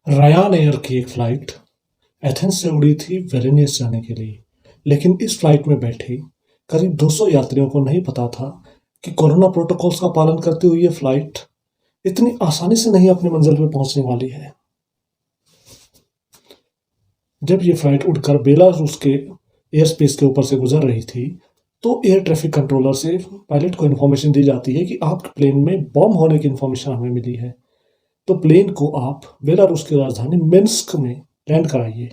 Ryan air की एक flight Athens से उड़ी थी वेलिनियस जाने के लिए, लेकिन इस फ्लाइट में बैठे करीब 200 यात्रियों को नहीं पता था कि कोरोना प्रोटोकॉल्स का पालन करते हुए ये फ्लाइट इतनी आसानी से नहीं अपनी मंजिल पर पहुंचने वाली है। जब ये फ्लाइट उड़कर बेलारूस के एयर स्पेस के ऊपर से गुजर रही थी, तो एयर ट्रैफिक कंट्रोलर से पायलट को इन्फॉर्मेशन दी जाती है कि आपके प्लेन में बॉम्ब होने की इन्फॉर्मेशन हमें मिली है, तो प्लेन को आप बेलारूस की राजधानी मिन्स्क में लैंड कराइए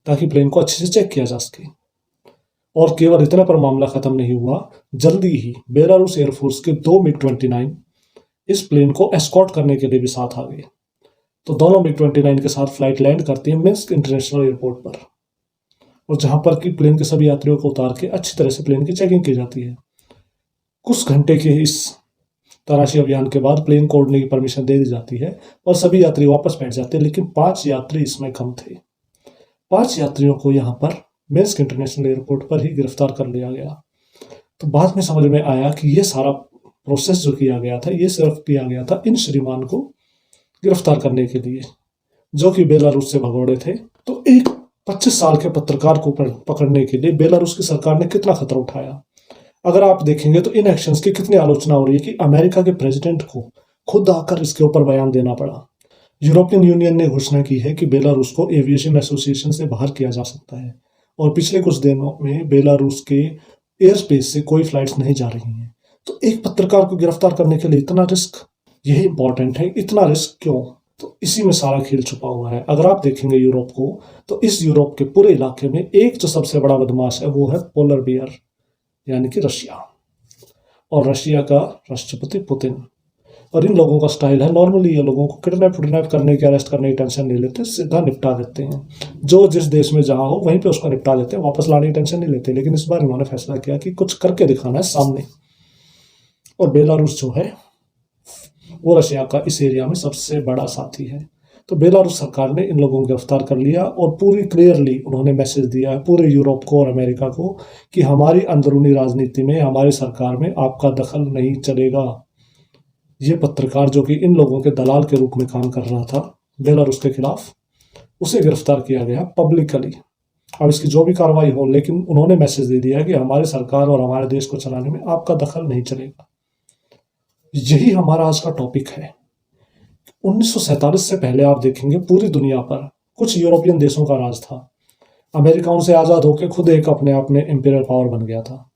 ताकि प्लेन को अच्छे से चेक किया जा सके। और केवल इतना पर मामला खत्म नहीं हुआ, जल्दी ही बेलारूस एयरफोर्स के 2 MiG-29 इस प्लेन को एस्कॉर्ट करने के लिए भी साथ आ गए। तो दोनों MiG-29 के साथ फ्लाइट लैंड करती है मिन्स्क इंटरनेशनल एयरपोर्ट पर, और जहां पर कि प्लेन के सभी यात्रियों को उतार के अच्छी तरह से प्लेन की चेकिंग की जाती है। कुछ घंटे के इस तलाशी अभियान के बाद प्लेन को उड़ने की परमिशन दे दी जाती है और सभी यात्री वापस बैठ जाते हैं, लेकिन 5 यात्री इसमें कम थे। 5 यात्रियों को यहाँ पर मिन्स्क इंटरनेशनल एयरपोर्ट पर ही गिरफ्तार कर लिया गया। तो बाद में समझ में आया कि ये सारा प्रोसेस जो किया गया था, ये सिर्फ किया गया था इन श्रीमान को गिरफ्तार करने के लिए, जो कि बेलारूस से भगोड़े थे। तो एक 25 साल के पत्रकार को पकड़ने के लिए बेलारूस की सरकार ने कितना खतरा उठाया। अगर आप देखेंगे तो इन एक्शंस की कितनी आलोचना हो रही है कि अमेरिका के प्रेसिडेंट को खुद आकर इसके ऊपर बयान देना पड़ा। यूरोपियन यूनियन ने घोषणा की है कि बेलारूस को एविएशन एसोसिएशन से बाहर किया जा सकता है, और पिछले कुछ दिनों में बेलारूस के एयर स्पेस से कोई फ्लाइट्स नहीं जा रही हैं। तो एक पत्रकार को गिरफ्तार करने के लिए इतना रिस्क, यही इंपॉर्टेंट है। इतना रिस्क क्यों? तो इसी में सारा खेल छुपा हुआ है। अगर आप देखेंगे यूरोप को, तो इस यूरोप के पूरे इलाके में एक जो सबसे बड़ा बदमाश है वो है पोलर बियर, यानी कि रशिया, और रशिया का राष्ट्रपति पुतिन। और इन लोगों का स्टाइल है, नॉर्मली ये लोगों को किडनैप करने की, अरेस्ट करने की टेंशन नहीं लेते, सीधा निपटा देते हैं। जो जिस देश में जहां हो वहीं पे उसको निपटा देते हैं, वापस लाने की टेंशन नहीं लेते। लेकिन इस बार इन्होंने फैसला किया कि कुछ करके दिखाना है सामने। और बेलारूस जो है वो रशिया का इस एरिया में सबसे बड़ा साथी है। तो बेलारूस सरकार ने इन लोगों को गिरफ्तार कर लिया और पूरी क्लियरली उन्होंने मैसेज दिया है पूरे यूरोप को और अमेरिका को कि हमारी अंदरूनी राजनीति में, हमारी सरकार में आपका दखल नहीं चलेगा। ये पत्रकार जो कि इन लोगों के दलाल के रूप में काम कर रहा था बेलारूस के खिलाफ, उसे गिरफ्तार किया गया पब्लिकली। अब इसकी जो भी कार्रवाई हो, लेकिन उन्होंने मैसेज दे दिया है कि हमारी सरकार और हमारे देश को चलाने में आपका दखल नहीं चलेगा। यही हमारा आज का टॉपिक है। 1947 से पहले आप देखेंगे पूरी दुनिया पर कुछ यूरोपियन देशों का राज था। अमेरिका उनसे आज़ाद होकर खुद एक अपने आप में इंपीरियल पावर बन गया था।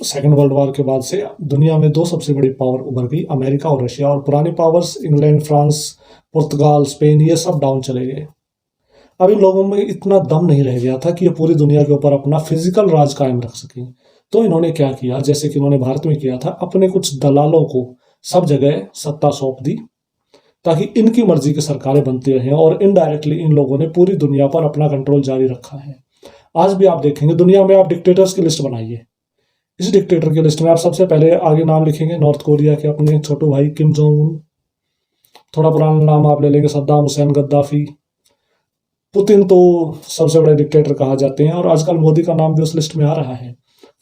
सेकेंड वर्ल्ड वॉर के बाद से दुनिया में 2 सबसे बड़ी पावर उभर गई, अमेरिका और रशिया। और पुरानी पावर्स इंग्लैंड, फ्रांस, पुर्तगाल, स्पेन, ये सब डाउन चले गए। अब इन लोगों में इतना दम नहीं रह गया था कि ये पूरी दुनिया के ऊपर अपना फिजिकल राज कायम रख सकें। तो इन्होंने क्या किया, जैसे कि इन्होंने भारत में किया था, अपने कुछ दलालों को सब जगह सत्ता सौंप दी ताकि इनकी मर्जी की सरकारें बनती रहें, और इनडायरेक्टली इन लोगों ने पूरी दुनिया पर अपना कंट्रोल जारी रखा है। आज भी आप देखेंगे दुनिया में, आप डिक्टेटर्स की लिस्ट बनाइए, इस डिक्टेटर की लिस्ट में आप सबसे पहले आगे नाम लिखेंगे नॉर्थ कोरिया के अपने छोटू भाई किम जोंग उन। थोड़ा पुराना नाम आप ले लेंगे सद्दाम हुसैन, गद्दाफी, पुतिन तो सबसे बड़े डिक्टेटर कहा जाते हैं, और आजकल मोदी का नाम भी उस लिस्ट में आ रहा है।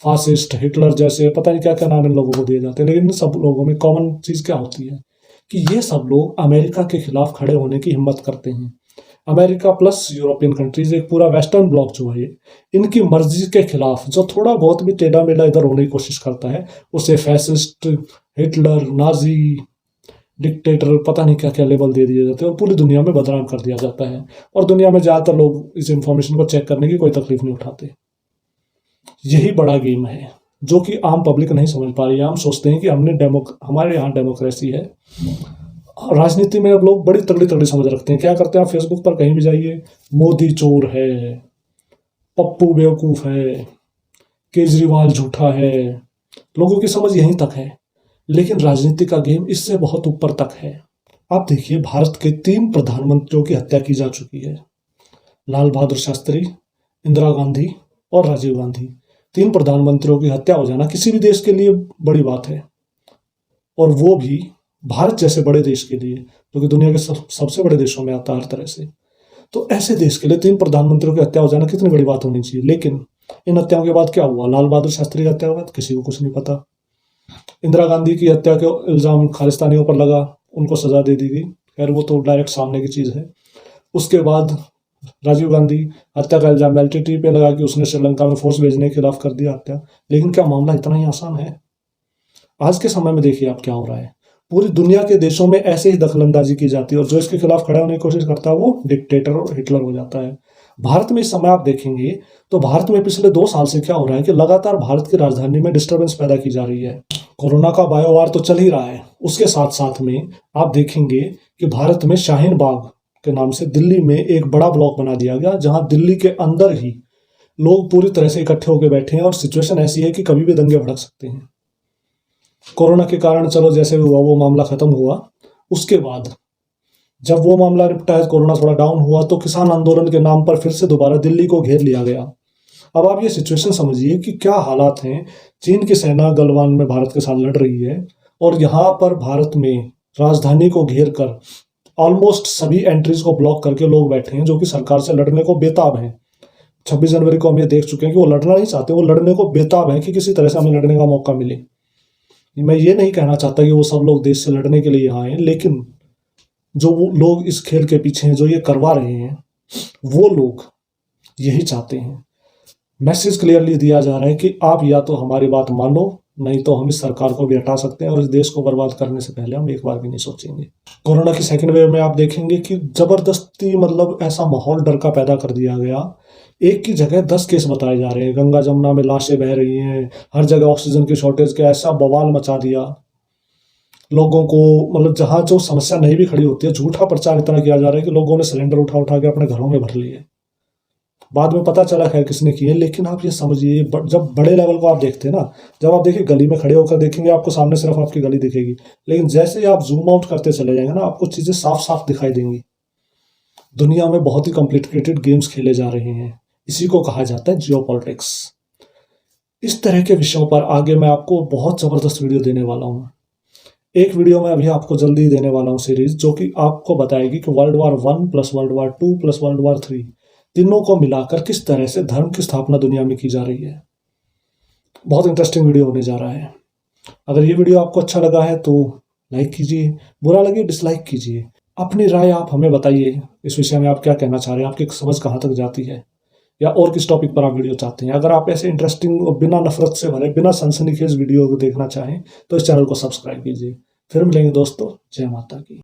फासिस्ट, हिटलर जैसे पता नहीं क्या क्या नाम इन लोगों को दिए जाते हैं। लेकिन इन सब लोगों में कॉमन चीज क्या होती है कि ये सब लोग अमेरिका के खिलाफ खड़े होने की हिम्मत करते हैं। अमेरिका प्लस यूरोपियन कंट्रीज, एक पूरा वेस्टर्न ब्लॉक जो है, इनकी मर्जी के खिलाफ जो थोड़ा बहुत भी टेढ़ा मेढ़ा इधर होने की कोशिश करता है, उसे फैसिस्ट, हिटलर, नाजी, डिक्टेटर, पता नहीं क्या क्या लेबल दे दिए जाते हैं और पूरी दुनिया में बदनाम कर दिया जाता है। और दुनिया में ज़्यादातर लोग इस इंफॉर्मेशन को चेक करने की कोई तकलीफ नहीं उठाते। यही बड़ा गेम है जो कि आम पब्लिक नहीं समझ पा रही है। हम सोचते हैं कि हमारे यहाँ डेमोक्रेसी है। राजनीति में अब लोग बड़ी तगड़ी तगड़ी समझ रखते हैं। क्या करते हैं, आप फेसबुक पर कहीं भी जाइए, मोदी चोर है, पप्पू बेवकूफ़ है, केजरीवाल झूठा है, लोगों की समझ यहीं तक है। लेकिन राजनीति का गेम इससे बहुत ऊपर तक है। आप देखिए, भारत के 3 प्रधानमंत्रियों की हत्या की जा चुकी है, लाल बहादुर शास्त्री, इंदिरा गांधी और राजीव गांधी। 3 प्रधानमंत्रियों की हत्या हो जाना किसी भी देश के लिए बड़ी बात है, और वो भी भारत जैसे बड़े देश के लिए, जो कि दुनिया के सबसे बड़े देशों में आता है हर तरह से। तो ऐसे देश के लिए 3 प्रधानमंत्रियों की हत्या हो जाना कितनी बड़ी बात होनी चाहिए। लेकिन इन हत्याओं के बाद क्या हुआ, लाल बहादुर शास्त्री की हत्या के बाद किसी को कुछ नहीं पता। इंदिरा गांधी की हत्या के इल्जाम खालिस्तानियों पर लगा, उनको सजा दे दी गई, खैर वो तो डायरेक्ट सामने की चीज़ है। उसके बाद राजीव गांधी हत्या का इल्जाम एलटीटी पे लगा कि उसने श्रीलंका में फोर्स भेजने के खिलाफ कर दिया हत्या। लेकिन क्या मामला इतना ही आसान है? आज के समय में देखिए आप क्या हो रहा है। पूरी दुनिया के देशों में ऐसे ही दखलंदाजी की जाती है और जो इसके खिलाफ खड़ा होने की कोशिश करता है वो डिक्टेटर और हिटलर हो जाता है। भारत में इस समय आप देखेंगे तो भारत में पिछले 2 साल से क्या हो रहा है कि लगातार भारत की राजधानी में डिस्टरबेंस पैदा की जा रही है। कोरोना का बायोवार तो चल ही रहा है, उसके साथ साथ में आप देखेंगे कि भारत में शाहीन बाग के नाम से दिल्ली में एक बड़ा ब्लॉक बना दिया गया, जहां दिल्ली के अंदर ही लोग पूरी तरह से इकट्ठे होकर बैठे हैं और सिचुएशन ऐसी है कि कभी भी दंगे भड़क सकते हैं। कोरोना के कारण चलो जैसे भी हुआ वो मामला खत्म हुआ, उसके बाद जब वो मामला निपटा है, कोरोना थोड़ा डाउन हुआ, तो किसान आंदोलन के नाम पर फिर से दोबारा दिल्ली को घेर लिया गया। अब आप ये सिचुएशन समझिए कि क्या हालात हैं। चीन की सेना गलवान में भारत के साथ लड़ रही है और यहाँ पर भारत में राजधानी को घेर कर ऑलमोस्ट सभी एंट्रीज को ब्लॉक करके लोग बैठे हैं जो कि सरकार से लड़ने को बेताब हैं। 26 जनवरी को हम ये देख चुके हैं कि वो लड़ना नहीं चाहते, वो लड़ने को बेताब है कि किसी तरह से हमें लड़ने का मौका मिले। मैं ये नहीं कहना चाहता कि वो सब लोग देश से लड़ने के लिए यहाँ आए, लेकिन जो वो लोग इस खेल के पीछे हैं, जो ये करवा रहे हैं, वो लोग यही चाहते हैं। मैसेज क्लियरली दिया जा रहा है कि आप या तो हमारी बात मानो, नहीं तो हम इस सरकार को भी हटा सकते हैं और इस देश को बर्बाद करने से पहले हम एक बार भी नहीं सोचेंगे। कोरोना की सेकेंड वेव में आप देखेंगे कि जबरदस्ती मतलब ऐसा माहौल डर का पैदा कर दिया गया। एक की जगह 10 केस बताए जा रहे हैं, गंगा जमुना में लाशें बह रही हैं, हर जगह ऑक्सीजन की शॉर्टेज का ऐसा बवाल मचा दिया लोगों को। मतलब जहां जो समस्या नहीं भी खड़ी होती है, झूठा प्रचार इतना किया जा रहा है कि लोगों ने सिलेंडर उठा उठा के अपने घरों में भर लिए। बाद में पता चला खैर किसने किए, लेकिन आप ये समझिए जब बड़े लेवल को आप देखते हैं ना, जब आप देखिए गली में खड़े होकर देखेंगे आपको सामने सिर्फ आपकी गली दिखेगी, लेकिन जैसे ही आप जूम आउट करते चले जाएंगे ना, आपको चीजें साफ साफ दिखाई देंगी। दुनिया में बहुत ही कॉम्प्लिकेटेड गेम्स खेले जा रहे हैं, इसी को कहा जाता है जियोपॉलिटिक्स। इस तरह के विषयों पर आगे मैं आपको बहुत जबरदस्त वीडियो देने वाला हूँ। एक वीडियो में अभी आपको जल्दी देने वाला हूँ सीरीज, जो कि आपको बताएगी कि world war 1 plus world war 2 plus world war 3 तीनों को मिलाकर किस तरह से धर्म की स्थापना दुनिया में की जा रही है। बहुत इंटरेस्टिंग वीडियो होने जा रहा है। अगर ये वीडियो आपको अच्छा लगा है तो लाइक कीजिए, बुरा लगे डिसलाइक कीजिए। अपनी राय आप हमें बताइए, इस विषय में आप क्या कहना चाह रहे हैं, आपकी समझ कहाँ तक जाती है, या और किस टॉपिक पर आप वीडियो चाहते हैं। अगर आप ऐसे इंटरेस्टिंग और बिना नफरत से भरे, बिना सनसनीखेज वीडियो को देखना चाहें तो इस चैनल को सब्सक्राइब कीजिए। फिर मिलेंगे दोस्तों, जय माता की।